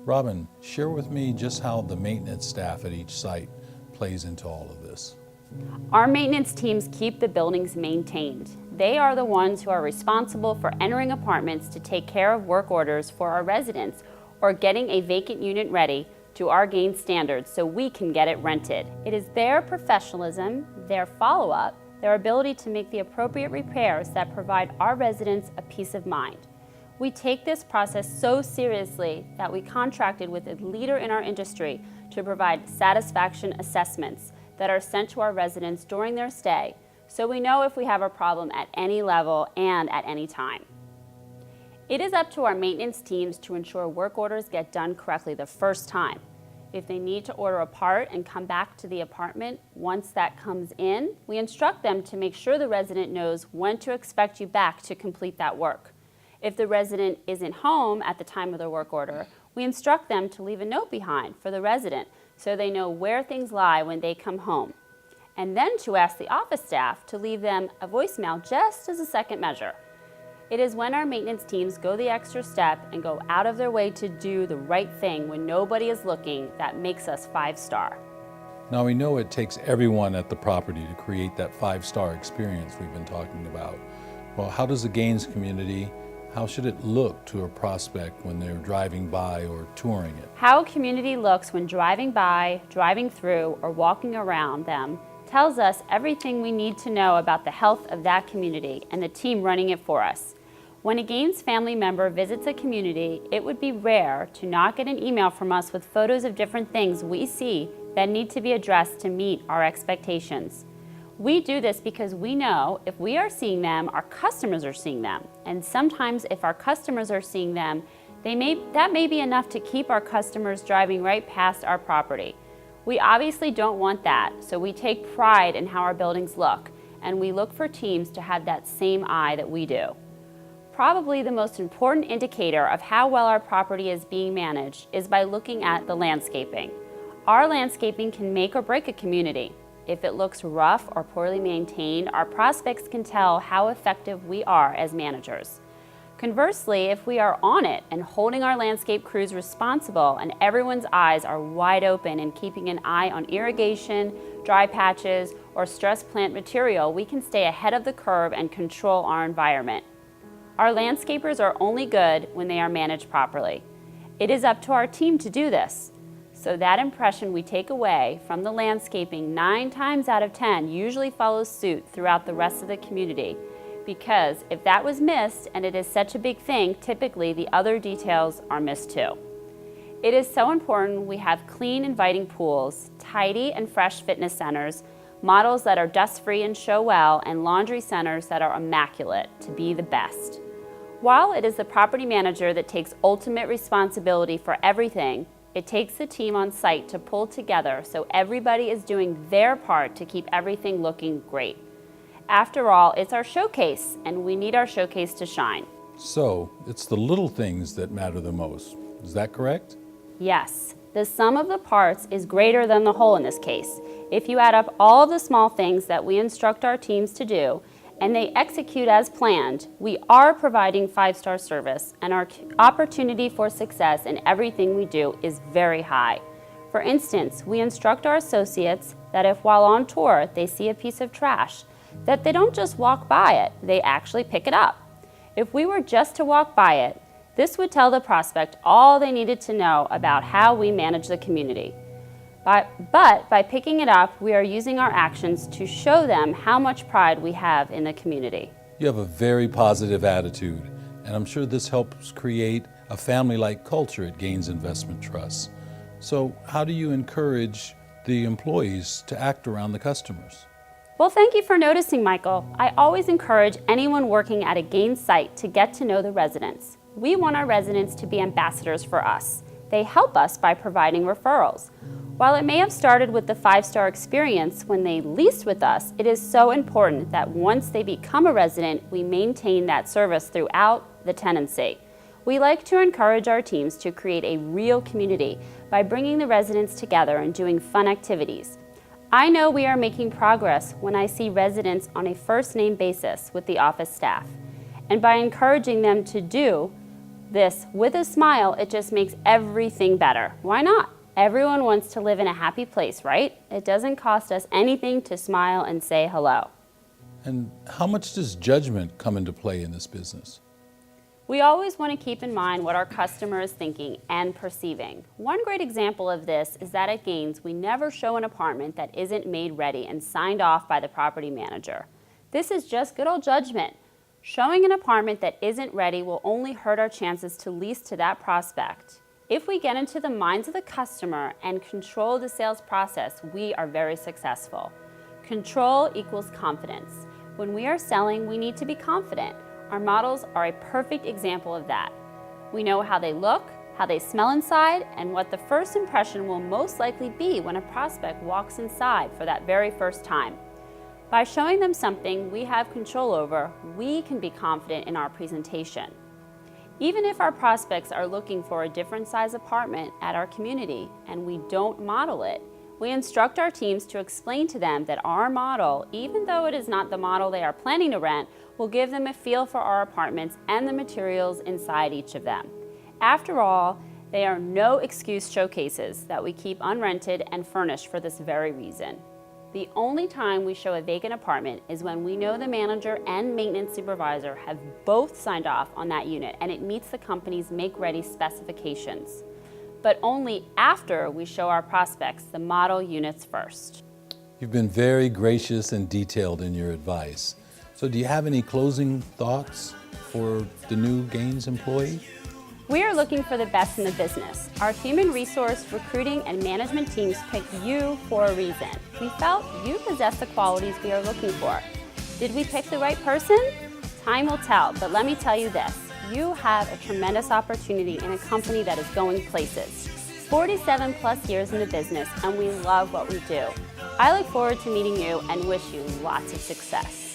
Robin, share with me just how the maintenance staff at each site plays into all of this. Our maintenance teams keep the buildings maintained. They are the ones who are responsible for entering apartments to take care of work orders for our residents or getting a vacant unit ready to our Gaines standards so we can get it rented. It is their professionalism, their follow-up, their ability to make the appropriate repairs that provide our residents a peace of mind. We take this process so seriously that we contracted with a leader in our industry to provide satisfaction assessments that are sent to our residents during their stay, so we know if we have a problem at any level and at any time. It is up to our maintenance teams to ensure work orders get done correctly the first time. If they need to order a part and come back to the apartment once that comes in, we instruct them to make sure the resident knows when to expect you back to complete that work. If the resident isn't home at the time of their work order, we instruct them to leave a note behind for the resident so they know where things lie when they come home, and then to ask the office staff to leave them a voicemail just as a second measure. It is when our maintenance teams go the extra step and go out of their way to do the right thing when nobody is looking that makes us 5-star. Now we know it takes everyone at the property to create that 5-star experience we've been talking about. Well, how does the Gaines community, how should it look to a prospect when they're driving by or touring it? How a community looks when driving by, driving through, or walking around them tells us everything we need to know about the health of that community and the team running it for us. When a Gaines family member visits a community, it would be rare to not get an email from us with photos of different things we see that need to be addressed to meet our expectations. We do this because we know if we are seeing them, our customers are seeing them. And sometimes if our customers are seeing them, that may be enough to keep our customers driving right past our property. We obviously don't want that, so we take pride in how our buildings look, and we look for teams to have that same eye that we do. Probably the most important indicator of how well our property is being managed is by looking at the landscaping. Our landscaping can make or break a community. If it looks rough or poorly maintained, our prospects can tell how effective we are as managers. Conversely, if we are on it and holding our landscape crews responsible and everyone's eyes are wide open and keeping an eye on irrigation, dry patches, or stress plant material, we can stay ahead of the curve and control our environment. Our landscapers are only good when they are managed properly. It is up to our team to do this. So that impression we take away from the landscaping 9 times out of 10 usually follows suit throughout the rest of the community. Because if that was missed, and it is such a big thing, typically the other details are missed too. It is so important we have clean, inviting pools, tidy and fresh fitness centers, models that are dust-free and show well, and laundry centers that are immaculate to be the best. While it is the property manager that takes ultimate responsibility for everything, it takes the team on site to pull together so everybody is doing their part to keep everything looking great. After all, it's our showcase, and we need our showcase to shine. So, it's the little things that matter the most. Is that correct? Yes. The sum of the parts is greater than the whole in this case. If you add up all of the small things that we instruct our teams to do, and they execute as planned, we are providing 5-star service, and our opportunity for success in everything we do is very high. For instance, we instruct our associates that if while on tour they see a piece of trash, that they don't just walk by it, they actually pick it up. If we were just to walk by it, this would tell the prospect all they needed to know about how we manage the community. But by picking it up, we are using our actions to show them how much pride we have in the community. You have a very positive attitude, and I'm sure this helps create a family-like culture at Gaines Investment Trust. So how do you encourage the employees to act around the customers? Well, thank you for noticing, Michael. I always encourage anyone working at a Gaines site to get to know the residents. We want our residents to be ambassadors for us. They help us by providing referrals. While it may have started with the 5-star experience when they leased with us, it is so important that once they become a resident, we maintain that service throughout the tenancy. We like to encourage our teams to create a real community by bringing the residents together and doing fun activities. I know we are making progress when I see residents on a first-name basis with the office staff. And by encouraging them to do This, with a smile, it just makes everything better. Why not? Everyone wants to live in a happy place, right? It doesn't cost us anything to smile and say hello. And how much does judgment come into play in this business? We always want to keep in mind what our customer is thinking and perceiving. One great example of this is that at Gaines, we never show an apartment that isn't made ready and signed off by the property manager. This is just good old judgment. Showing an apartment that isn't ready will only hurt our chances to lease to that prospect. If we get into the minds of the customer and control the sales process, we are very successful. Control equals confidence. When we are selling, we need to be confident. Our models are a perfect example of that. We know how they look, how they smell inside, and what the first impression will most likely be when a prospect walks inside for that very first time. By showing them something we have control over, we can be confident in our presentation. Even if our prospects are looking for a different size apartment at our community and we don't model it, we instruct our teams to explain to them that our model, even though it is not the model they are planning to rent, will give them a feel for our apartments and the materials inside each of them. After all, they are no excuse showcases that we keep unrented and furnished for this very reason. The only time we show a vacant apartment is when we know the manager and maintenance supervisor have both signed off on that unit and it meets the company's make-ready specifications. But only after we show our prospects the model units first. You've been very gracious and detailed in your advice. So do you have any closing thoughts for the new Gaines employee? We are looking for the best in the business. Our human resource, recruiting, and management teams picked you for a reason. We felt you possess the qualities we are looking for. Did we pick the right person? Time will tell, but let me tell you this. You have a tremendous opportunity in a company that is going places. 47 plus years in the business, and we love what we do. I look forward to meeting you and wish you lots of success.